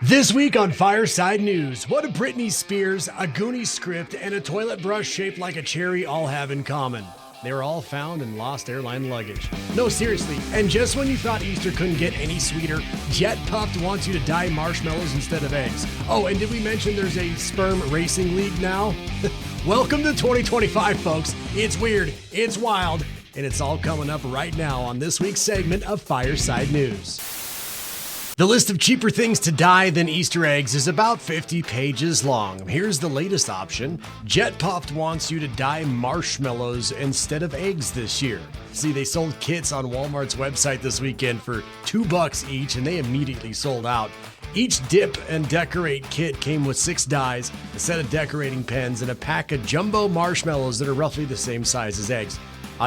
This week on Fireside News, what do Britney Spears, a Goonies script, and a toilet brush shaped like a cherry all have in common? They were all found in lost airline luggage. No, seriously, and just when you thought Easter couldn't get any sweeter, Jet Puffed wants you to dye marshmallows instead of eggs. Oh, and did we mention there's a sperm racing league now? Welcome to 2025, folks. It's weird, it's wild, and it's all coming up right now on this week's segment of Fireside News. The list of cheaper things to dye than Easter eggs is about 50 pages long. Here's the latest option. Jet Puffed wants you to dye marshmallows instead of eggs this year. See, they sold kits on Walmart's website this weekend for $2 each, and they immediately sold out. Each dip and decorate kit came with 6 dyes, a set of decorating pens, and a pack of jumbo marshmallows that are roughly the same size as eggs.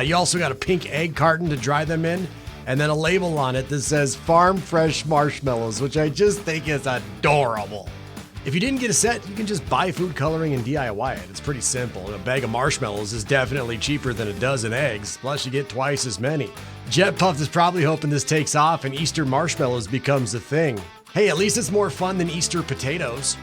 You also got a pink egg carton to dry them in, and then a label on it that says Farm Fresh Marshmallows, which I just think is adorable. If you didn't get a set, you can just buy food coloring and DIY it. It's pretty simple. A bag of marshmallows is definitely cheaper than a dozen eggs, plus you get twice as many. Jet Puffed is probably hoping this takes off and Easter marshmallows becomes a thing. Hey, at least it's more fun than Easter potatoes.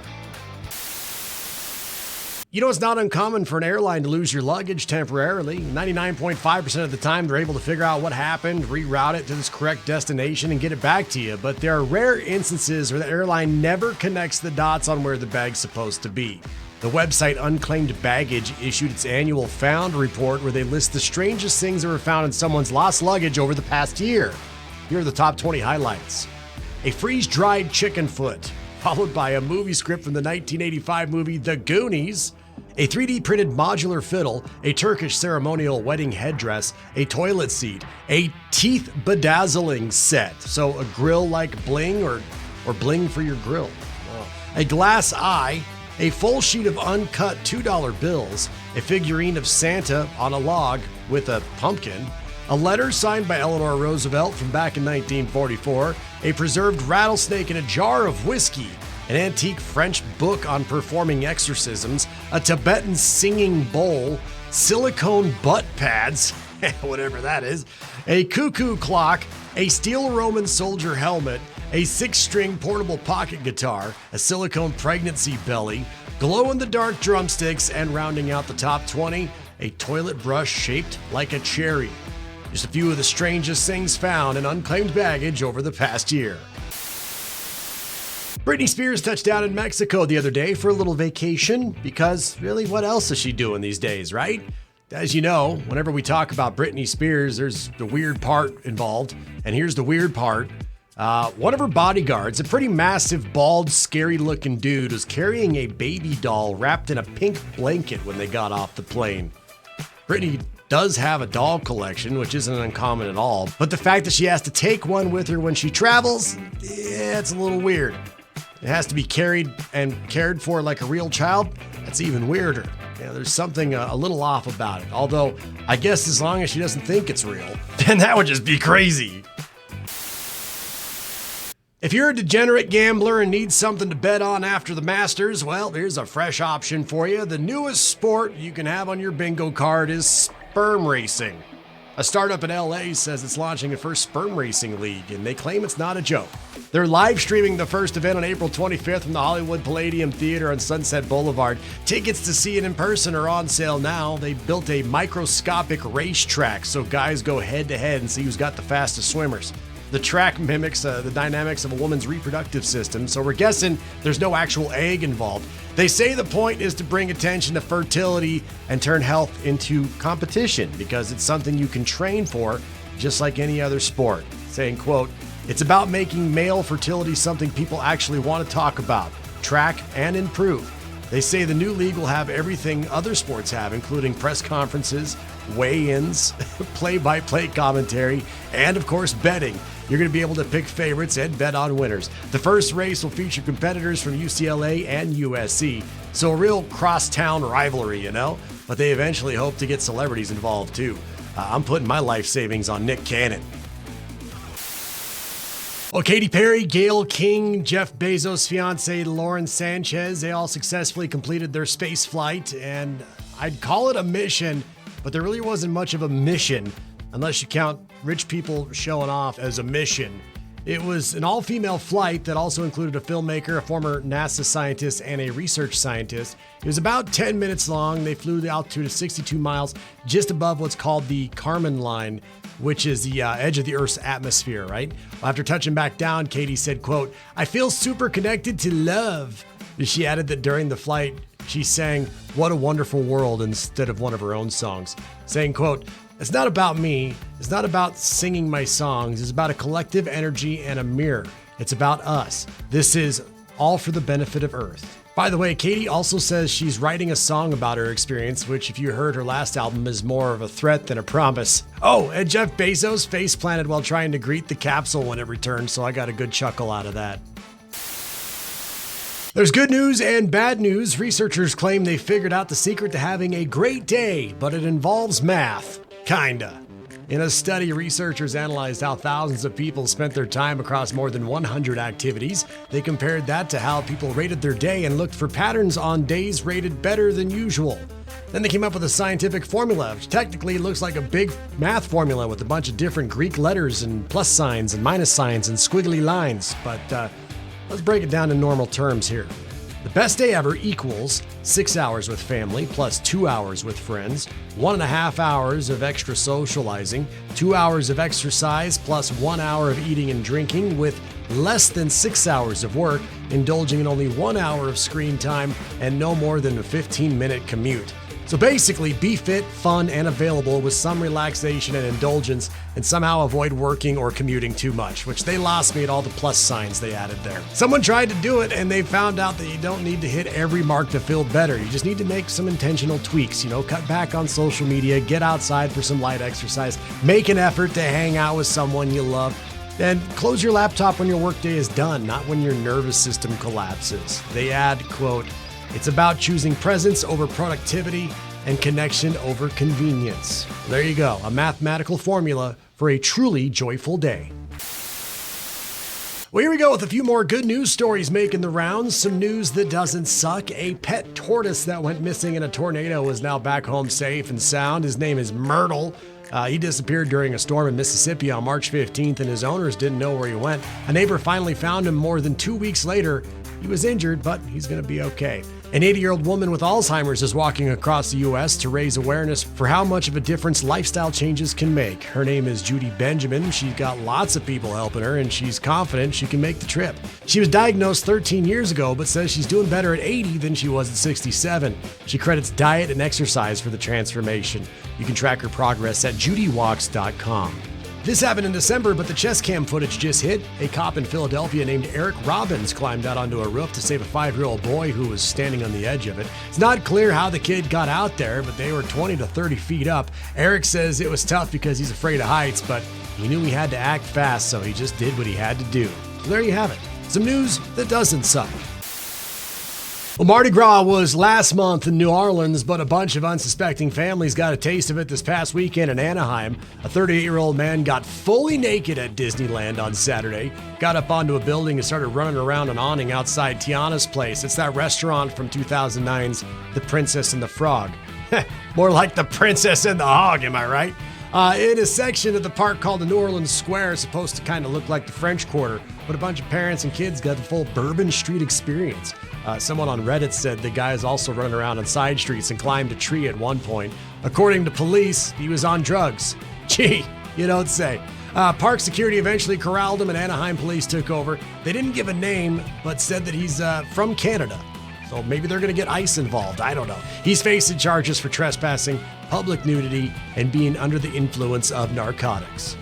You know, it's not uncommon for an airline to lose your luggage temporarily. 99.5% of the time, they're able to figure out what happened, reroute it to its correct destination, and get it back to you. But there are rare instances where the airline never connects the dots on where the bag's supposed to be. The website Unclaimed Baggage issued its annual Found report where they list the strangest things that were found in someone's lost luggage over the past year. Here are the top 20 highlights. A freeze-dried chicken foot, followed by a movie script from the 1985 movie The Goonies, a 3D printed modular fiddle, a Turkish ceremonial wedding headdress, a toilet seat, a teeth bedazzling set, so a grill like bling or bling for your grill, a glass eye, a full sheet of uncut $2 bills, a figurine of Santa on a log with a pumpkin, a letter signed by Eleanor Roosevelt from back in 1944, a preserved rattlesnake in a jar of whiskey, an antique French book on performing exorcisms, a Tibetan singing bowl, silicone butt pads, whatever that is, a cuckoo clock, a steel Roman soldier helmet, a 6-string portable pocket guitar, a silicone pregnancy belly, glow-in-the-dark drumsticks, and rounding out the top 20, a toilet brush shaped like a cherry. Just a few of the strangest things found in unclaimed baggage over the past year. Britney Spears touched down in Mexico the other day for a little vacation because, really, what else is she doing these days, right? As you know, whenever we talk about Britney Spears, there's the weird part involved. And here's the weird part. One of her bodyguards, a pretty massive, bald, scary-looking dude, was carrying a baby doll wrapped in a pink blanket when they got off the plane. Britney does have a doll collection, which isn't uncommon at all. But the fact that she has to take one with her when she travels, it's a little weird. It has to be carried and cared for like a real child. That's even weirder. There's something a little off about it. Although, I guess as long as she doesn't think it's real, then that would just be crazy. If you're a degenerate gambler and need something to bet on after the Masters, well, here's a fresh option for you. The newest sport you can have on your bingo card is sperm racing. A startup in LA says it's launching a first sperm racing league, and they claim it's not a joke. They're live streaming the first event on April 25th from the Hollywood Palladium Theater on Sunset Boulevard. Tickets to see it in person are on sale now. They built a microscopic racetrack so guys go head to head and see who's got the fastest swimmers. The track mimics the dynamics of a woman's reproductive system, so we're guessing there's no actual egg involved. They say the point is to bring attention to fertility and turn health into competition because it's something you can train for just like any other sport. Saying, quote, "It's about making male fertility something people actually want to talk about, track, and improve." They say the new league will have everything other sports have, including press conferences, weigh-ins, play-by-play commentary, and of course betting. You're going to be able to pick favorites and bet on winners. The first race will feature competitors from UCLA and USC, so a real cross-town rivalry, But they eventually hope to get celebrities involved too. I'm putting my life savings on Nick Cannon. Well, Katy Perry, Gayle King, Jeff Bezos' fiancée Lauren Sanchez, they all successfully completed their space flight, and I'd call it a mission, but there really wasn't much of a mission unless you count rich people showing off as a mission. It was an all-female flight that also included a filmmaker, a former NASA scientist, and a research scientist. It was about 10 minutes long. They flew the altitude of 62 miles, just above what's called the Kármán line, which is the edge of the Earth's atmosphere, right? After touching back down, Katy said, quote, "I feel super connected to love." She added that during the flight, she sang "What a Wonderful World" instead of one of her own songs, saying, quote, "It's not about me. It's not about singing my songs. It's about a collective energy and a mirror. It's about us. This is all for the benefit of Earth." By the way, Katy also says she's writing a song about her experience, which if you heard her last album is more of a threat than a promise. Oh, and Jeff Bezos face planted while trying to greet the capsule when it returned, so I got a good chuckle out of that. There's good news and bad news. Researchers claim they figured out the secret to having a great day, but it involves math. Kinda. In a study, researchers analyzed how thousands of people spent their time across more than 100 activities. They compared that to how people rated their day and looked for patterns on days rated better than usual. Then they came up with a scientific formula, which technically looks like a big math formula with a bunch of different Greek letters and plus signs and minus signs and squiggly lines. But let's break it down in normal terms here. The best day ever equals 6 hours with family plus 2 hours with friends, 1.5 hours of extra socializing, 2 hours of exercise plus 1 hour of eating and drinking with less than 6 hours of work, indulging in only 1 hour of screen time and no more than a 15-minute commute. So basically, be fit, fun, and available with some relaxation and indulgence, and somehow avoid working or commuting too much, which they lost me at all the plus signs they added there. Someone tried to do it, and they found out that you don't need to hit every mark to feel better. You just need to make some intentional tweaks, cut back on social media, get outside for some light exercise, make an effort to hang out with someone you love, and close your laptop when your workday is done, not when your nervous system collapses. They add, quote, "It's about choosing presence over productivity and connection over convenience." There you go, a mathematical formula for a truly joyful day. Well, here we go with a few more good news stories making the rounds. Some news that doesn't suck. A pet tortoise that went missing in a tornado is now back home safe and sound. His name is Myrtle. He disappeared during a storm in Mississippi on March 15th, and his owners didn't know where he went. A neighbor finally found him more than 2 weeks later. He was injured, but he's going to be okay. An 80-year-old woman with Alzheimer's is walking across the U.S. to raise awareness for how much of a difference lifestyle changes can make. Her name is Judy Benjamin. She's got lots of people helping her, and she's confident she can make the trip. She was diagnosed 13 years ago, but says she's doing better at 80 than she was at 67. She credits diet and exercise for the transformation. You can track her progress at judywalks.com. This happened in December, but the chest cam footage just hit. A cop in Philadelphia named Eric Robbins climbed out onto a roof to save a 5-year-old boy who was standing on the edge of it. It's not clear how the kid got out there, but they were 20 to 30 feet up. Eric says it was tough because he's afraid of heights, but he knew he had to act fast, so he just did what he had to do. So there you have it. Some news that doesn't suck. Well, Mardi Gras was last month in New Orleans, but a bunch of unsuspecting families got a taste of it this past weekend in Anaheim. A 38-year-old man got fully naked at Disneyland on Saturday, got up onto a building and started running around an awning outside Tiana's Place. It's that restaurant from 2009's The Princess and the Frog. More like The Princess and the Hog, am I right? In a section of the park called the New Orleans Square, it's supposed to kind of look like the French Quarter, but a bunch of parents and kids got the full Bourbon Street experience. Someone on Reddit said the guy is also running around on side streets and climbed a tree at one point. According to police, he was on drugs. Gee, you don't say. Park security eventually corralled him and Anaheim police took over. They didn't give a name, but said that he's from Canada. So maybe they're going to get ICE involved. I don't know. He's facing charges for trespassing, public nudity, and being under the influence of narcotics.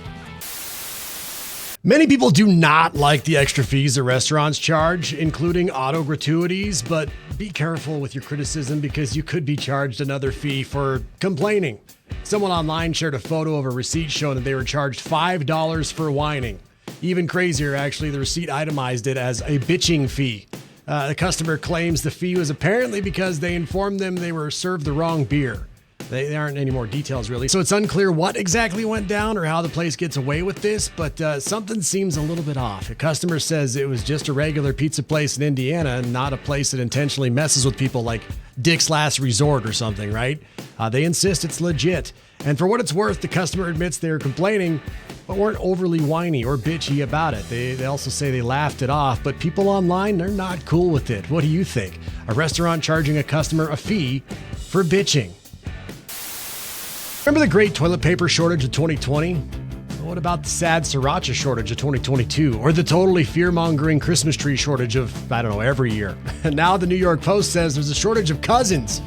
Many people do not like the extra fees that restaurants charge, including auto gratuities, but be careful with your criticism because you could be charged another fee for complaining. Someone online shared a photo of a receipt showing that they were charged $5 for whining. Even crazier, actually, the receipt itemized it as a bitching fee. The customer claims the fee was apparently because they informed them they were served the wrong beer. There aren't any more details, really. So it's unclear what exactly went down or how the place gets away with this, but something seems a little bit off. A customer says it was just a regular pizza place in Indiana and not a place that intentionally messes with people like Dick's Last Resort or something, right? They insist it's legit. And for what it's worth, the customer admits they're complaining but weren't overly whiny or bitchy about it. They also say they laughed it off, but people online, they're not cool with it. What do you think? A restaurant charging a customer a fee for bitching. Remember the great toilet paper shortage of 2020? What about the sad sriracha shortage of 2022? Or the totally fear-mongering Christmas tree shortage of, every year? And now the New York Post says there's a shortage of cousins.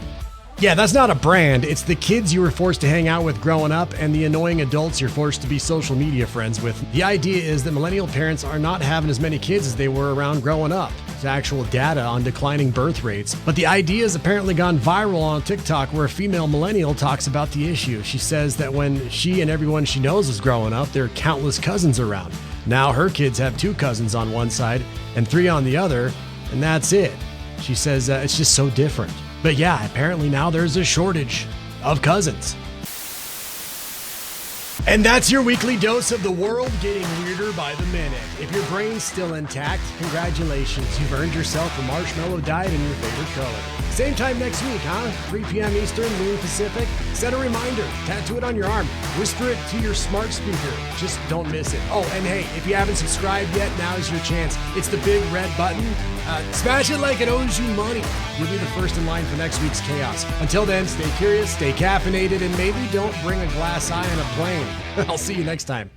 Yeah, that's not a brand. It's the kids you were forced to hang out with growing up and the annoying adults you're forced to be social media friends with. The idea is that millennial parents are not having as many kids as they were around growing up. There's actual data on declining birth rates. But the idea has apparently gone viral on TikTok, where a female millennial talks about the issue. She says that when she and everyone she knows was growing up, there are countless cousins around. Now her kids have 2 cousins on one side and 3 on the other, and that's it. She says it's just so different. But yeah, apparently now there's a shortage of cousins. And that's your weekly dose of the world getting weirder by the minute. If your brain's still intact, congratulations. You've earned yourself a marshmallow diet in your favorite color. Same time next week, huh? 3 p.m. Eastern, noon Pacific. Set a reminder. Tattoo it on your arm. Whisper it to your smart speaker. Just don't miss it. Oh, and hey, if you haven't subscribed yet, now's your chance. It's the big red button. Smash it like it owes you money. You'll be the first in line for next week's chaos. Until then, stay curious, stay caffeinated, and maybe don't bring a glass eye on a plane. I'll see you next time.